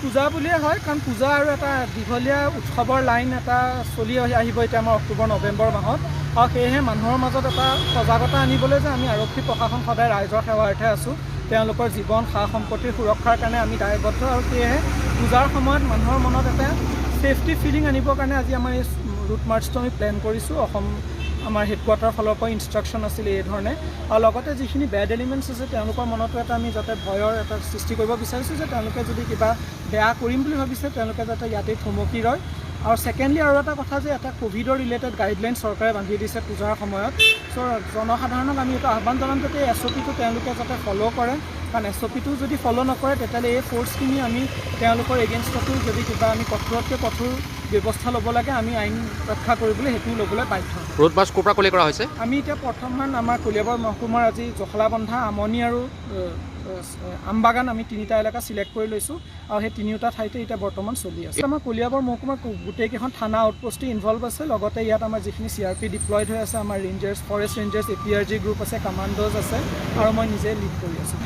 পূজা বুলিয়ে হয়, কাৰণ পূজা আৰু এটা দীঘলীয়া উৎসৱৰ লাইন এটা চলি আহিব এতিয়া আমাৰ অক্টোবৰ নৱেম্বৰ মাহত। আৰু সেয়েহে মানুহৰ মাজত এটা সজাগতা আনিবলৈ যে আমি আৰক্ষী প্ৰশাসন সদায় ৰাইজৰ সেৱাৰ্থে আছোঁ, তেওঁলোকৰ জীৱন সা সম্পত্তিৰ সুৰক্ষাৰ কাৰণে আমি দায়বদ্ধ। আৰু সেয়েহে পূজাৰ সময়ত মানুহৰ মনত এটা ছেফটি ফিলিং আনিবৰ কাৰণে আজি আমাৰ এই ৰুট মাৰ্চটো আমি প্লেন কৰিছোঁ। আমাৰ হেডকোৱাৰ্টাৰৰ ফালৰ পৰা ইনষ্ট্ৰাকশ্যন আছিলে এই ধৰণে। আৰু লগতে যিখিনি বেড এলিমেণ্টছ আছে তেওঁলোকৰ মনতো এটা আমি যাতে ভয়ৰ এটা সৃষ্টি কৰিব বিচাৰিছোঁ যে তেওঁলোকে যদি কিবা বেয়া কৰিম বুলি ভাবিছে তেওঁলোকে যাতে ইয়াতেই থমকি ৰয়। আৰু ছেকেণ্ডলি আৰু এটা কথা যে এটা ক'ভিডৰ ৰিলেটেড গাইডলাইন চৰকাৰে বান্ধি দিছে পূজাৰ সময়ত। চ' জনসাধাৰণক আমি এইটো আহ্বান জনাম যাতে এই SOPটো তেওঁলোকে যাতে ফ'ল' কৰে, কাৰণ SOPটো যদি ফ'ল' নকৰে তেতিয়াহ'লে এই ফ'ৰ্চখিনি আমি তেওঁলোকৰ এগেইনষ্টতো যদি কিবা আমি কঠোৰতকৈ কঠোৰ ব্যৱস্থা ল'ব লাগে, আমি আইন ৰক্ষা কৰিবলৈ সেইটো ল'বলৈ বাধ্য। ৰোড মাৰ্চ ক'ৰ পৰা ক'লে কৰা হৈছে? আমি এতিয়া বৰ্তমান আমাৰ কলিয়াবৰ মহকুমাৰ আজি জখলাবন্ধা, আমনি আৰু আমবাগান আমি তিনিটা এলেকা চিলেক্ট কৰি লৈছোঁ। আৰু সেই তিনিওটা ঠাইতে এতিয়া বৰ্তমান চলি আছে। আমাৰ কলিয়াবৰ মহকুমাৰ গোটেইকেইখন থানা আউটপোষ্টেই ইনভলভ আছে। লগতে ইয়াত আমাৰ যিখিনি CRP ডিপ্লয়ড হৈ আছে, আমাৰ Rangers, forest Rangers, APRG group আছে, কামাণ্ডোজ আছে, আৰু মই নিজে লিড কৰি আছোঁ।